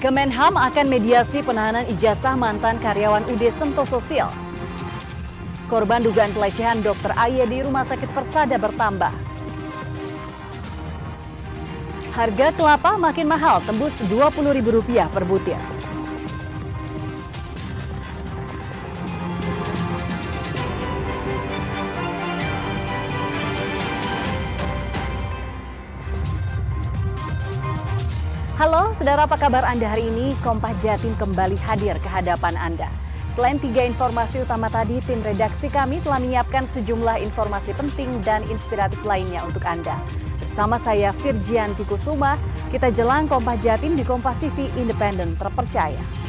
Kemenham akan mediasi penahanan ijazah mantan karyawan UD Sentosa Sil. Korban dugaan pelecehan Dr. AY di Rumah Sakit Persada bertambah. Harga kelapa makin mahal, tembus Rp20.000 per butir. Halo, saudara, apa kabar Anda hari ini? Kompas Jatim kembali hadir ke hadapan Anda. Selain 3 informasi utama tadi, tim redaksi kami telah menyiapkan sejumlah informasi penting dan inspiratif lainnya untuk Anda. Bersama saya Virgianti Kusuma, kita jelang Kompas Jatim di Kompas TV Independen Terpercaya.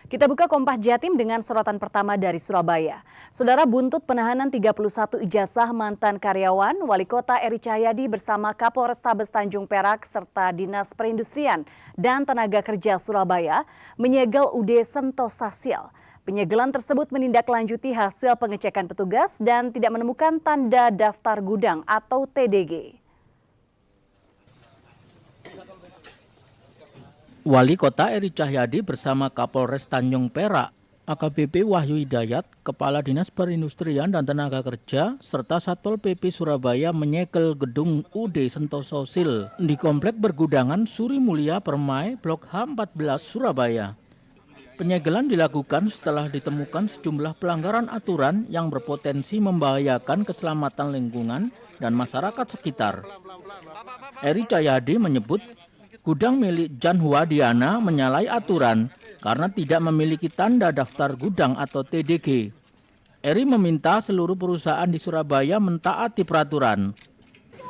Kita buka Kompas Jatim dengan sorotan pertama dari Surabaya. Saudara, buntut penahanan 31 ijazah mantan karyawan, Wali Kota Eri Cahyadi bersama Kapolrestabes Tanjung Perak serta Dinas Perindustrian dan Tenaga Kerja Surabaya menyegel UD Sentosa Sil. Penyegelan tersebut menindaklanjuti hasil pengecekan petugas dan tidak menemukan tanda daftar gudang atau TDG. Wali Kota Eri Cahyadi bersama Kapolres Tanjung Perak, AKBP Wahyu Hidayat, Kepala Dinas Perindustrian dan Tenaga Kerja, serta Satpol PP Surabaya menyegel gedung UD Sentosa Sil di Komplek Bergudangan Suri Mulia Permai, Blok H14 Surabaya. Penyegelan dilakukan setelah ditemukan sejumlah pelanggaran aturan yang berpotensi membahayakan keselamatan lingkungan dan masyarakat sekitar. Eri Cahyadi menyebut gudang milik Jan Huadiana menyalahi aturan karena tidak memiliki tanda daftar gudang atau TDG. Eri meminta seluruh perusahaan di Surabaya mentaati peraturan.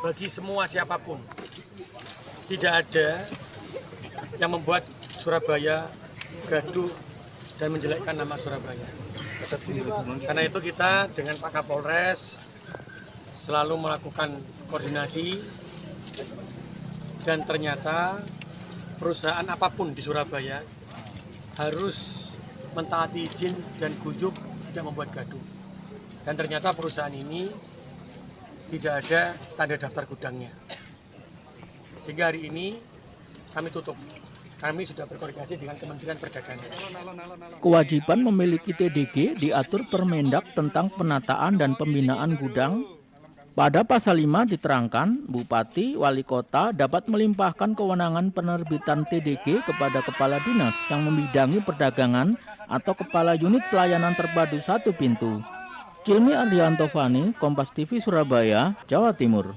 Bagi semua siapapun, tidak ada yang membuat Surabaya gaduh dan menjelekkan nama Surabaya. Karena itu kita dengan Pak Kapolres selalu melakukan koordinasi. Dan ternyata perusahaan apapun di Surabaya harus mentaati izin dan guyup tidak membuat gaduh. Dan ternyata perusahaan ini tidak ada tanda daftar gudangnya. Sehingga hari ini kami tutup. Kami sudah berkoordinasi dengan Kementerian Perdagangan. Kewajiban memiliki TDG diatur Permendak tentang penataan dan pembinaan gudang. Pada pasal 5 diterangkan, Bupati, Wali Kota dapat melimpahkan kewenangan penerbitan TDG kepada Kepala Dinas yang membidangi perdagangan atau Kepala Unit Pelayanan Terpadu Satu Pintu. Cilmi Ardianto Fani, Kompas TV Surabaya, Jawa Timur.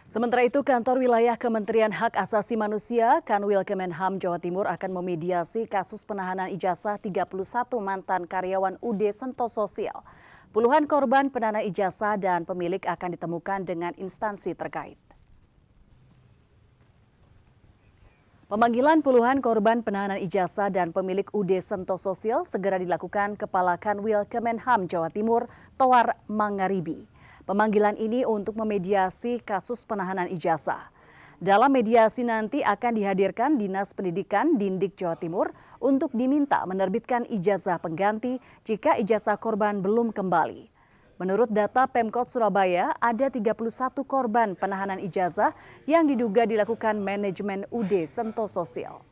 Sementara itu, Kantor Wilayah Kementerian Hak Asasi Manusia, Kanwil Kemenham Jawa Timur akan memediasi kasus penahanan ijazah 31 mantan karyawan UD Sentosa Sil. Puluhan korban penahanan ijazah dan pemilik akan ditemukan dengan instansi terkait. Pemanggilan puluhan korban penahanan ijazah dan pemilik UD Sentosa Sil segera dilakukan Kepala Kanwil Kemenham Jawa Timur, Toar Mangaribi. Pemanggilan ini untuk memediasi kasus penahanan ijazah. Dalam mediasi nanti akan dihadirkan Dinas Pendidikan Dindik Jawa Timur untuk diminta menerbitkan ijazah pengganti jika ijazah korban belum kembali. Menurut data Pemkot Surabaya, ada 31 korban penahanan ijazah yang diduga dilakukan manajemen UD Sentosa Sil.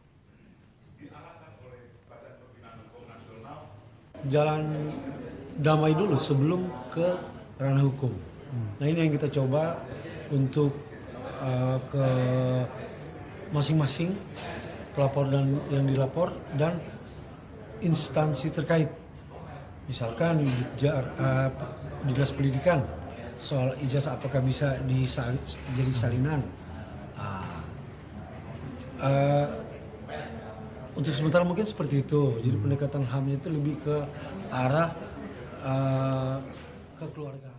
Jalan damai dulu sebelum ke ranah hukum. Nah, ini yang kita coba untuk ke masing-masing pelapor dan yang dilapor dan instansi terkait. Misalkan Dinas Pendidikan soal ijazah apakah bisa jadi salinan. Untuk sementara mungkin seperti itu. Jadi pendekatan HAM itu lebih ke arah kekeluargaan.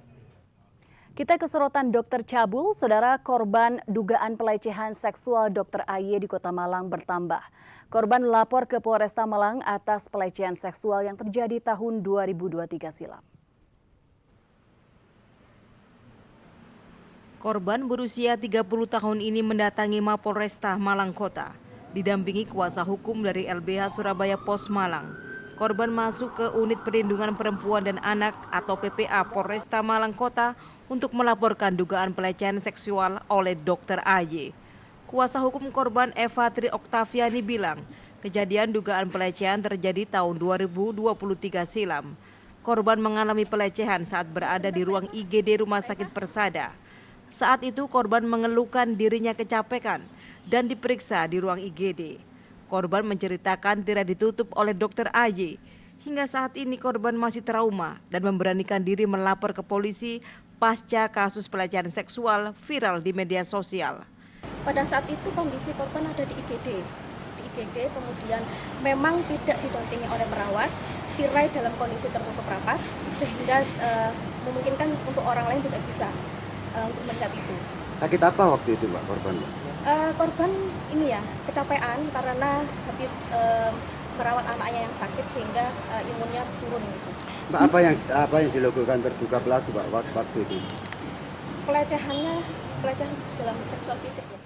Kita ke sorotan Dokter Cabul, saudara. Korban dugaan pelecehan seksual Dr. AY di Kota Malang bertambah. Korban melapor ke Polresta Malang atas pelecehan seksual yang terjadi tahun 2023 silam. Korban berusia 30 tahun ini mendatangi Mapolresta Malang Kota. Didampingi kuasa hukum dari LBH Surabaya Pos Malang, korban masuk ke Unit Perlindungan Perempuan dan Anak atau PPA Polresta Malang Kota untuk melaporkan dugaan pelecehan seksual oleh Dr. AY. Kuasa hukum korban Eva Tri Oktaviani bilang, kejadian dugaan pelecehan terjadi tahun 2023 silam. Korban mengalami pelecehan saat berada di ruang IGD Rumah Sakit Persada. Saat itu korban mengeluhkan dirinya kecapekan dan diperiksa di ruang IGD. Korban menceritakan tidak ditutup oleh Dr. AY. Hingga saat ini korban masih trauma dan memberanikan diri melapor ke polisi pasca kasus pelecehan seksual viral di media sosial. Pada saat itu kondisi korban ada di IGD. Kemudian memang tidak didampingi oleh perawat, tirai dalam kondisi tertutup rapat sehingga memungkinkan untuk orang lain tidak bisa untuk melihat itu. Sakit apa waktu itu Mbak korban? Korban ini ya kecapean karena habis merawat anaknya yang sakit sehingga imunnya turun gitu. Mbak, apa yang dilakukan terduga pelaku Mbak waktu itu? Pelecehan dalam seksual fisik ya.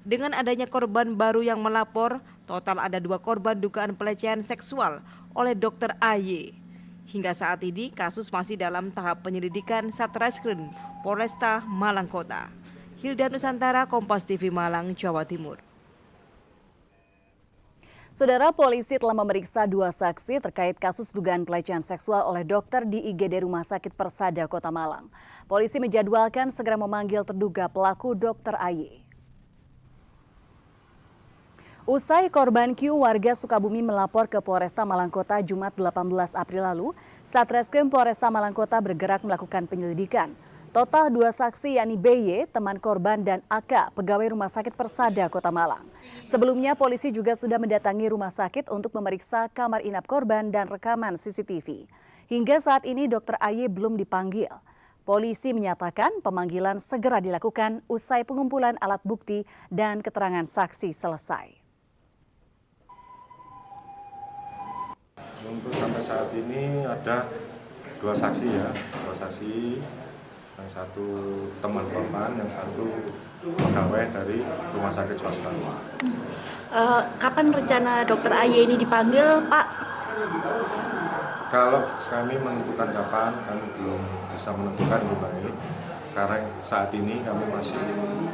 Dengan adanya korban baru yang melapor, total ada 2 korban dugaan pelecehan seksual oleh Dr. AY. Hingga saat ini kasus masih dalam tahap penyelidikan Satreskrim Polresta Malang Kota. Hilda Nusantara, Kompas TV Malang, Jawa Timur. Saudara, polisi telah memeriksa 2 saksi terkait kasus dugaan pelecehan seksual oleh dokter di IGD Rumah Sakit Persada Kota Malang. Polisi menjadwalkan segera memanggil terduga pelaku Dr. AY. Usai korban Q, warga Sukabumi melapor ke Polresta Malang Kota Jumat 18 April lalu, Satreskrim Polresta Malang Kota bergerak melakukan penyelidikan. Total 2 saksi yakni BY, teman korban, dan AK, pegawai Rumah Sakit Persada Kota Malang. Sebelumnya polisi juga sudah mendatangi rumah sakit untuk memeriksa kamar inap korban dan rekaman CCTV. Hingga saat ini Dr. AY belum dipanggil. Polisi menyatakan pemanggilan segera dilakukan usai pengumpulan alat bukti dan keterangan saksi selesai. Untuk sampai saat ini ada 2 saksi ya, 2 saksi, yang satu teman korban, yang satu pegawai dari rumah sakit swasta. Kapan rencana Dr. AY ini dipanggil, Pak? Kalau kami menentukan kapan, kami belum bisa menentukan lebih baik. Karena saat ini kami masih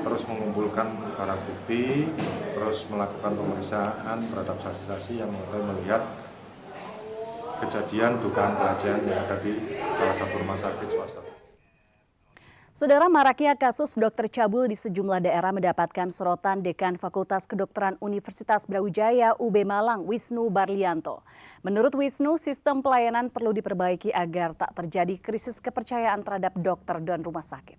terus mengumpulkan barang bukti, terus melakukan pemeriksaan terhadap saksi-saksi yang melihat kejadian dugaan pelecehan yang ada di salah satu rumah sakit swasta. Saudara, maraknya kasus dokter cabul di sejumlah daerah mendapatkan sorotan Dekan Fakultas Kedokteran Universitas Brawijaya UB Malang, Wisnu Barlianto. Menurut Wisnu, sistem pelayanan perlu diperbaiki agar tak terjadi krisis kepercayaan terhadap dokter dan rumah sakit.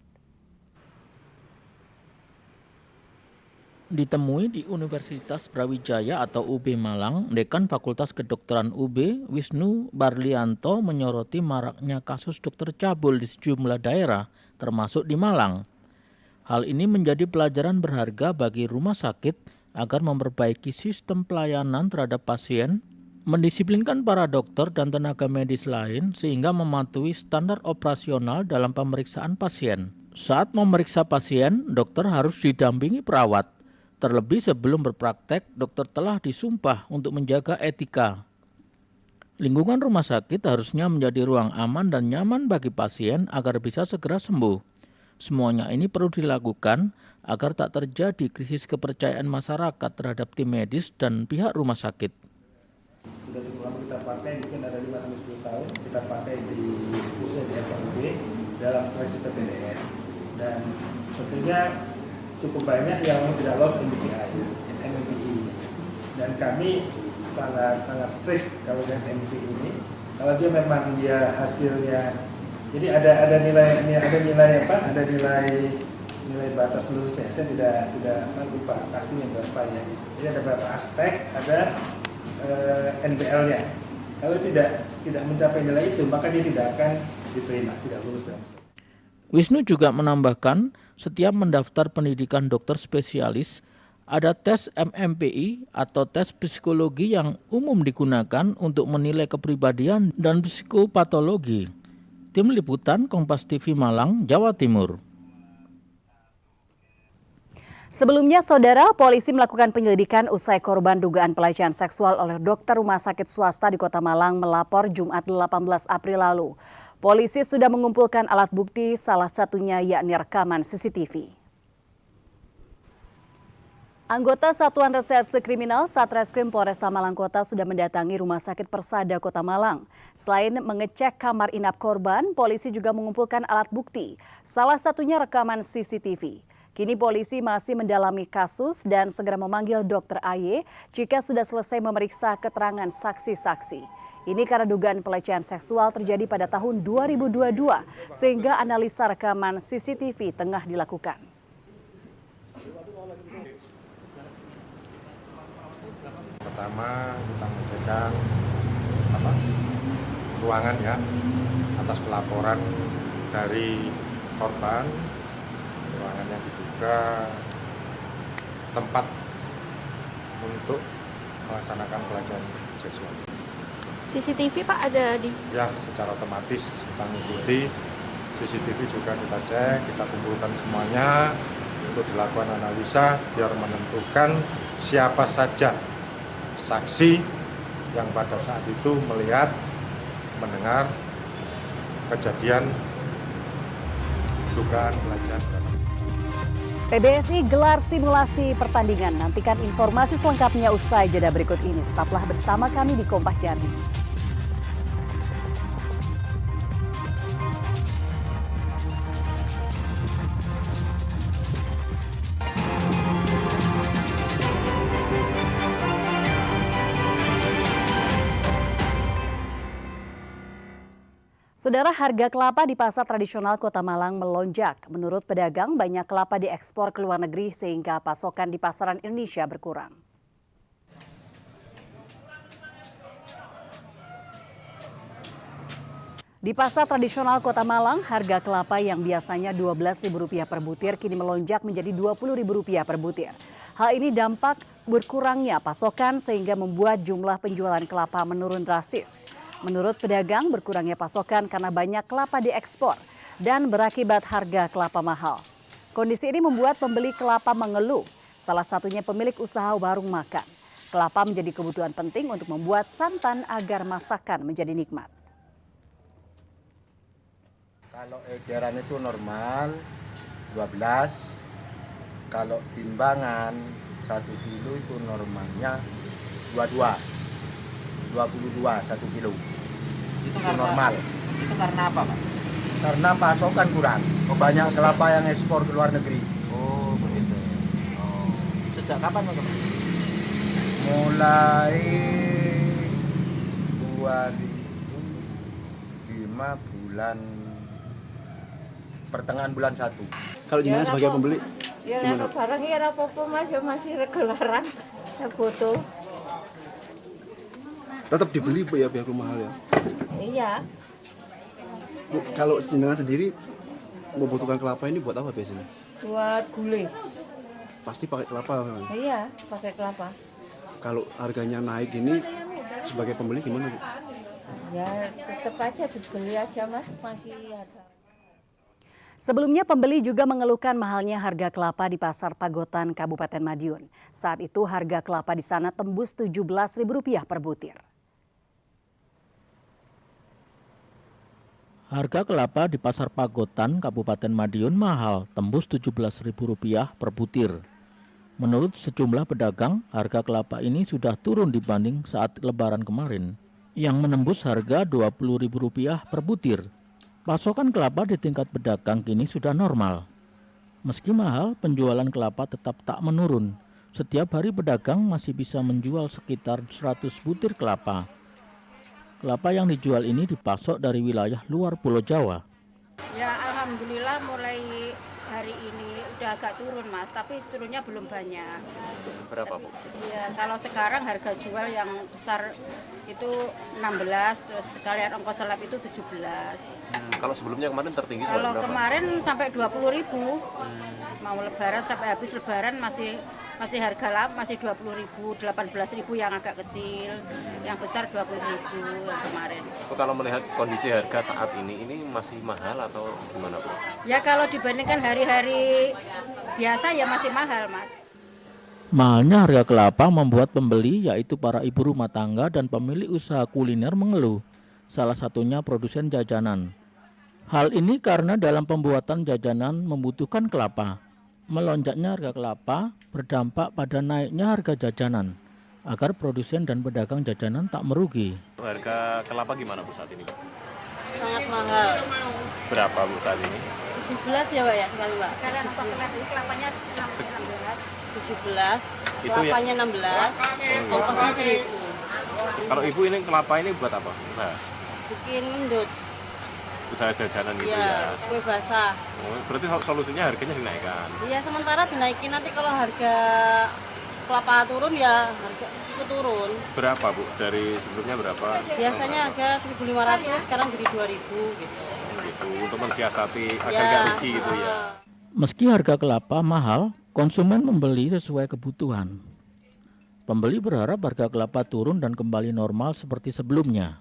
Ditemui di Universitas Brawijaya atau UB Malang, Dekan Fakultas Kedokteran UB, Wisnu Barlianto menyoroti maraknya kasus dokter cabul di sejumlah daerah, termasuk di Malang. Hal ini menjadi pelajaran berharga bagi rumah sakit agar memperbaiki sistem pelayanan terhadap pasien, mendisiplinkan para dokter dan tenaga medis lain sehingga mematuhi standar operasional dalam pemeriksaan pasien. Saat memeriksa pasien, dokter harus didampingi perawat. Terlebih sebelum berpraktek, dokter telah disumpah untuk menjaga etika. Lingkungan rumah sakit harusnya menjadi ruang aman dan nyaman bagi pasien agar bisa segera sembuh. Semuanya ini perlu dilakukan agar tak terjadi krisis kepercayaan masyarakat terhadap tim medis dan pihak rumah sakit. Sudah cukup lama kita pakai, mungkin ada 5-10 tahun, kita pakai di khususnya di FKUB dalam seleksi PPDS. Dan tentunya cukup banyak yang tidak lolos MMPI. Dan kami sangat strict kalau dengan MMPI ini. Kalau dia memang hasilnya, jadi ada nilai batas lulusnya. Saya tidak lupa pastinya berapa ya. Jadi ada beberapa aspek, ada NPL-nya. Kalau tidak mencapai nilai itu, maka dia tidak akan diterima, tidak lulus dalam seleksi. Wisnu juga menambahkan, setiap mendaftar pendidikan dokter spesialis, ada tes MMPI atau tes psikologi yang umum digunakan untuk menilai kepribadian dan psikopatologi. Tim Liputan Kompas TV Malang, Jawa Timur. Sebelumnya, saudara, polisi melakukan penyelidikan usai korban dugaan pelecehan seksual oleh dokter rumah sakit swasta di Kota Malang melapor Jumat 18 April lalu. Polisi sudah mengumpulkan alat bukti, salah satunya yakni rekaman CCTV. Anggota Satuan Reserse Kriminal Satreskrim Polresta Malang Kota sudah mendatangi Rumah Sakit Persada Kota Malang. Selain mengecek kamar inap korban, polisi juga mengumpulkan alat bukti, salah satunya rekaman CCTV. Kini polisi masih mendalami kasus dan segera memanggil Dr. AY jika sudah selesai memeriksa keterangan saksi-saksi. Ini karena dugaan pelecehan seksual terjadi pada tahun 2022 sehingga analisa rekaman CCTV tengah dilakukan. Pertama kita mengecek ruangan ya atas pelaporan dari korban. Ruangan yang diduga tempat untuk melaksanakan pelecehan seksual. CCTV Pak ada di? Ya, secara otomatis kita mengikuti CCTV juga kita cek, kita kumpulkan semuanya untuk dilakukan analisa biar menentukan siapa saja saksi yang pada saat itu melihat, mendengar kejadian dugaan pelecehan. PBSI gelar simulasi pertandingan. Nantikan informasi selengkapnya usai jeda berikut ini. Tetaplah bersama kami di Kompas Jambi. Saudara, harga kelapa di pasar tradisional Kota Malang melonjak. Menurut pedagang, banyak kelapa diekspor ke luar negeri sehingga pasokan di pasaran Indonesia berkurang. Di pasar tradisional Kota Malang, harga kelapa yang biasanya Rp12.000 per butir kini melonjak menjadi Rp20.000 per butir. Hal ini dampak berkurangnya pasokan sehingga membuat jumlah penjualan kelapa menurun drastis. Menurut pedagang, berkurangnya pasokan karena banyak kelapa diekspor dan berakibat harga kelapa mahal. Kondisi ini membuat pembeli kelapa mengeluh, salah satunya pemilik usaha warung makan. Kelapa menjadi kebutuhan penting untuk membuat santan agar masakan menjadi nikmat. Kalau eceran itu normal 12, kalau timbangan 1 kilo itu normalnya 22 1 kilo. Itu normal. Itu karena apa, Pak? Karena pasokan kurang. Banyak kelapa yang ekspor ke luar negeri. Oh, begitu. Oh. Sejak kapan, Pak? Mulai 2005 bulan pertengahan bulan 1. Kalau jenengan sebagai pembeli, Ya, barang ya apa-apa Mas, ya masih regularan. Ya butuh. tetap dibeli Bu ya biar mahal ya. Iya. Bu, kalau jenengan sendiri membutuhkan kelapa ini buat apa biasanya? Buat gulai. Pasti pakai kelapa memang. Iya, pakai kelapa. Kalau harganya naik ini sebagai pembeli gimana, Bu? Ya tetap aja dibeli aja Mas, masih ada. Sebelumnya pembeli juga mengeluhkan mahalnya harga kelapa di Pasar Pagotan, Kabupaten Madiun. Saat itu harga kelapa di sana tembus Rp17.000 per butir. Harga kelapa di Pasar Pagotan, Kabupaten Madiun mahal, tembus Rp17.000 per butir. Menurut sejumlah pedagang, harga kelapa ini sudah turun dibanding saat Lebaran kemarin, yang menembus harga Rp20.000 per butir. Pasokan kelapa di tingkat pedagang kini sudah normal. Meski mahal, penjualan kelapa tetap tak menurun. Setiap hari pedagang masih bisa menjual sekitar 100 butir kelapa. Kelapa yang dijual ini dipasok dari wilayah luar Pulau Jawa. Ya alhamdulillah mulai hari ini udah agak turun Mas, tapi turunnya belum banyak. Berapa Bu? Iya, kalau sekarang harga jual yang besar itu 16, terus sekalian ongkos selap itu 17. Kalau sebelumnya kemarin tertinggi Kalau berapa? kemarin sampai 20.000. Mau lebaran sampai habis lebaran masih Masih harga lama, masih 20.000, 18.000 yang agak kecil, yang besar 20.000 yang kemarin. Kalau melihat kondisi harga saat ini masih mahal atau gimana Bu? Ya kalau dibandingkan hari-hari biasa ya masih mahal, Mas. Mahalnya harga kelapa membuat pembeli yaitu para ibu rumah tangga dan pemilik usaha kuliner mengeluh. Salah satunya produsen jajanan. Hal ini karena dalam pembuatan jajanan membutuhkan kelapa. Melonjaknya harga kelapa berdampak pada naiknya harga jajanan agar produsen dan pedagang jajanan tak merugi. Harga kelapa gimana Bu saat ini? Sangat mahal. Berapa Bu saat ini? 17 ya Pak ya sekali Pak. Karena untuk kelapanya 16. 17, Itu ya? kelapanya 16, ongkosnya 1.000. Kalau Ibu ini kelapa ini buat apa? Usaha? Bikin mendut. Usaha jajanan gitu Iya, ya? kue basah. Oh, berarti solusinya harganya dinaikkan? Iya, sementara dinaikin, nanti kalau harga kelapa turun ya harga ikut turun. Berapa Bu? Dari sebelumnya berapa? Biasanya harga 1.500, sekarang jadi 2.000 gitu. Gitu, untuk mensiasati agar Ya, nggak rugi gitu ya? Meski harga kelapa mahal, konsumen membeli sesuai kebutuhan. Pembeli berharap harga kelapa turun dan kembali normal seperti sebelumnya.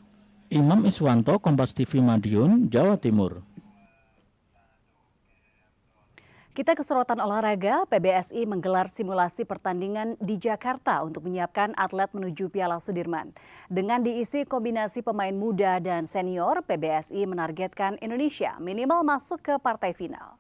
Imam Iswanto, Kompas TV Madiun, Jawa Timur. Kita ke sorotan olahraga, PBSI menggelar simulasi pertandingan di Jakarta untuk menyiapkan atlet menuju Piala Sudirman. Dengan diisi kombinasi pemain muda dan senior, PBSI menargetkan Indonesia minimal masuk ke partai final.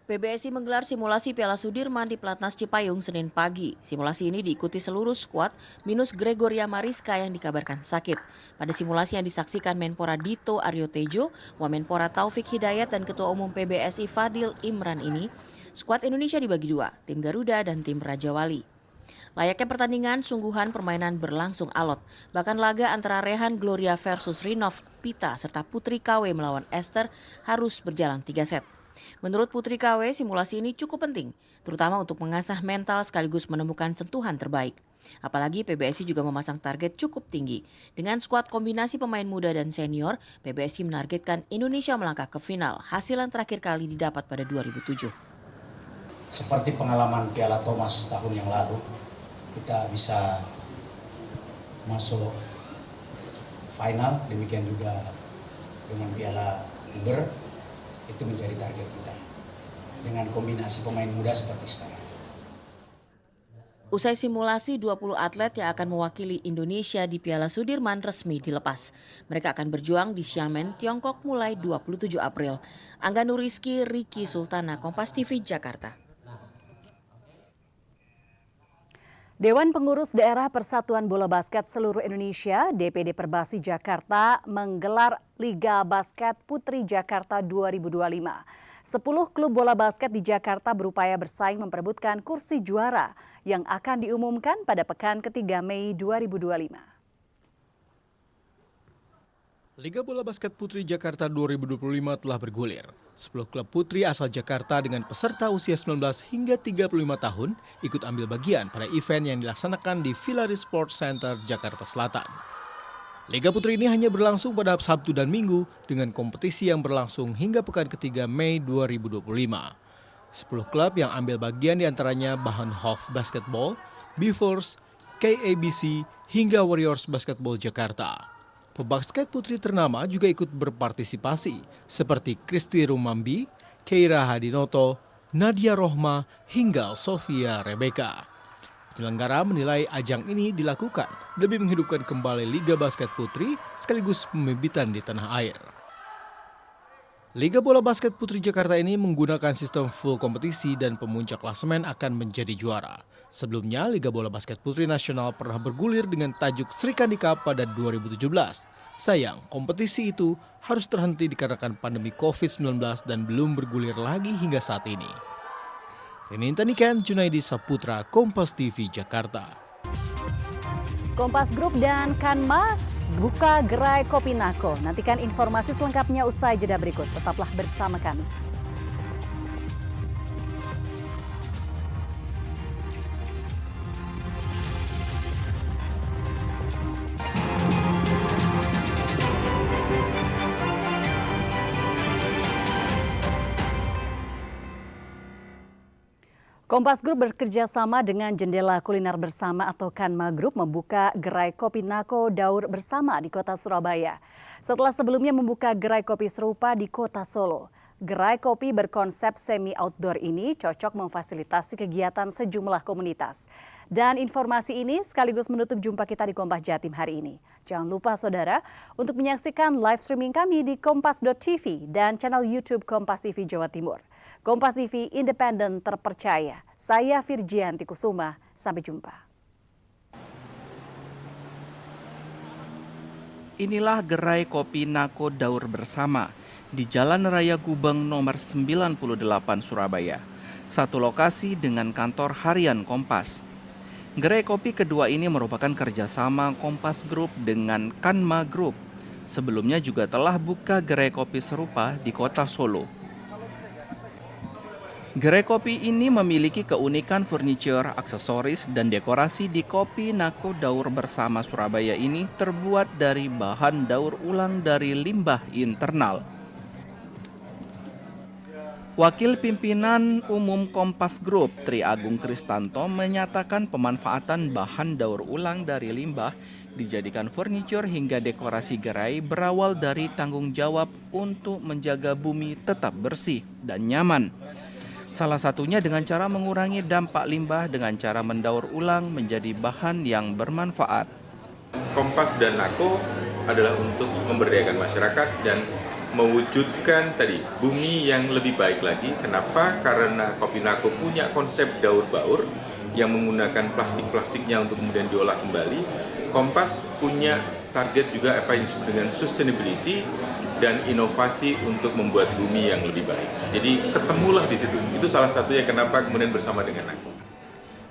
PBSI menggelar simulasi Piala Sudirman di Platnas Cipayung Senin pagi. Simulasi ini diikuti seluruh skuad minus Gregoria Mariska yang dikabarkan sakit. Pada simulasi yang disaksikan Menpora Dito Aryo Tejo, Wamenpora Taufik Hidayat dan Ketua Umum PBSI Fadil Imran ini, skuad Indonesia dibagi dua, tim Garuda dan tim Raja Wali. Layaknya pertandingan, sungguhan permainan berlangsung alot. Bahkan laga antara Rehan Gloria versus Rinov Pita serta Putri KW melawan Esther harus berjalan 3 set. Menurut Putri KW, simulasi ini cukup penting, terutama untuk mengasah mental sekaligus menemukan sentuhan terbaik. Apalagi PBSI juga memasang target cukup tinggi. Dengan skuad kombinasi pemain muda dan senior, PBSI menargetkan Indonesia melangkah ke final, hasil yang terakhir kali didapat pada 2007. Seperti pengalaman Piala Thomas tahun yang lalu, kita bisa masuk final, demikian juga dengan Piala Uber. Itu menjadi target kita dengan kombinasi pemain muda seperti sekarang. Usai simulasi, 20 atlet yang akan mewakili Indonesia di Piala Sudirman resmi dilepas. Mereka akan berjuang di Xiamen, Tiongkok mulai 27 April. Angga Nuriski, Riki Sultana, Kompas TV, Jakarta. Dewan Pengurus Daerah Persatuan Bola Basket Seluruh Indonesia (DPD Perbasi Jakarta) menggelar Liga Basket Putri Jakarta 2025. 10 klub bola basket di Jakarta berupaya bersaing memperebutkan kursi juara yang akan diumumkan pada pekan ketiga Mei 2025. Liga Bola Basket Putri Jakarta 2025 telah bergulir. 10 klub putri asal Jakarta dengan peserta usia 19 hingga 35 tahun ikut ambil bagian pada event yang dilaksanakan di Villari Sports Center, Jakarta Selatan. Liga Putri ini hanya berlangsung pada Sabtu dan Minggu dengan kompetisi yang berlangsung hingga pekan ketiga Mei 2025. 10 klub yang ambil bagian diantaranya Bahnhof Basketball, B-Force, KABC, hingga Warriors Basketball Jakarta. Pebasket putri ternama juga ikut berpartisipasi seperti Kristi Rumambi, Keira Hadinoto, Nadia Rohma, hingga Sofia Rebecca. Penyelenggara menilai ajang ini dilakukan demi menghidupkan kembali Liga Basket Putri sekaligus pembibitan di tanah air. Liga Bola Basket Putri Jakarta ini menggunakan sistem full kompetisi dan pemuncak klasemen akan menjadi juara. Sebelumnya, Liga Bola Basket Putri Nasional pernah bergulir dengan tajuk Sri Kandi Cup pada 2017. Sayang, kompetisi itu harus terhenti dikarenakan pandemi COVID-19 dan belum bergulir lagi hingga saat ini. Reninta Niken, Junaidi Saputra, Kompas TV, Jakarta. Kompas Group dan Kanma buka gerai Kopi Nako. Nantikan informasi selengkapnya usai jeda berikut. Tetaplah bersama kami. Kompas Group bekerja sama dengan Jendela Kuliner Bersama atau Kanma Group membuka gerai kopi Nako Daur Bersama di kota Surabaya. Setelah sebelumnya membuka gerai kopi serupa di kota Solo. Gerai kopi berkonsep semi-outdoor ini cocok memfasilitasi kegiatan sejumlah komunitas. Dan informasi ini sekaligus menutup jumpa kita di Kompas Jatim hari ini. Jangan lupa saudara untuk menyaksikan live streaming kami di kompas.tv dan channel YouTube Kompas TV Jawa Timur. Kompas TV independen terpercaya. Saya Virgianti Kusuma. Sampai jumpa. Inilah gerai kopi Nako Daur Bersama di Jalan Raya Gubeng nomor 98 Surabaya. Satu lokasi dengan kantor harian Kompas. Gerai kopi kedua ini merupakan kerjasama Kompas Group dengan Kanma Group. Sebelumnya juga telah buka gerai kopi serupa di kota Solo. Gerai kopi ini memiliki keunikan furniture, aksesoris, dan dekorasi di kopi Nako Daur Bersama Surabaya ini terbuat dari bahan daur ulang dari limbah internal. Wakil Pimpinan Umum Kompas Group, Tri Agung Kristanto, menyatakan pemanfaatan bahan daur ulang dari limbah dijadikan furniture hingga dekorasi gerai berawal dari tanggung jawab untuk menjaga bumi tetap bersih dan nyaman. Salah satunya dengan cara mengurangi dampak limbah dengan cara mendaur ulang menjadi bahan yang bermanfaat. Kompas dan Nako adalah untuk memberdayakan masyarakat dan mewujudkan tadi bumi yang lebih baik lagi. Kenapa? Karena Kopi Nako punya konsep daur baur yang menggunakan plastik-plastiknya untuk kemudian diolah kembali. Kompas punya target juga apa yang disebut dengan sustainability dan inovasi untuk membuat bumi yang lebih baik. Jadi ketemulah di situ. Itu salah satunya kenapa kemudian bersama dengan aku.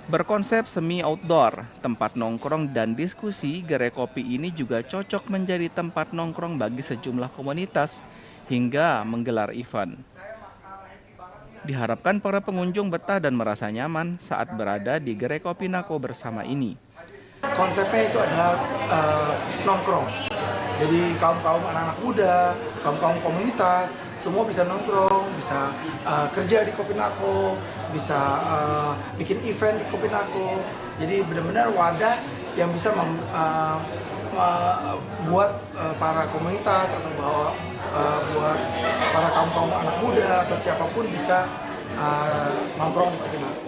Berkonsep semi-outdoor, tempat nongkrong dan diskusi, gerai kopi ini juga cocok menjadi tempat nongkrong bagi sejumlah komunitas hingga menggelar event. Diharapkan para pengunjung betah dan merasa nyaman saat berada di gerai kopi Nako Bersama ini. Konsepnya itu adalah nongkrong. Jadi kaum-kaum anak-anak muda, kaum-kaum komunitas, semua bisa nongkrong, bisa kerja di Kopi Nako, bisa bikin event di Kopi Nako. Jadi benar-benar wadah yang bisa buat para komunitas atau buat para kaum-kaum anak muda atau siapapun bisa nongkrong di Kopi Nako.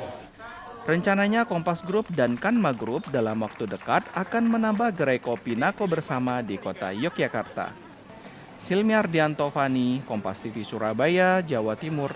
Rencananya Kompas Group dan Kanma Group dalam waktu dekat akan menambah gerai kopi Nako Bersama di kota Yogyakarta. Silmi Ardianto Fani, Kompas TV Surabaya, Jawa Timur.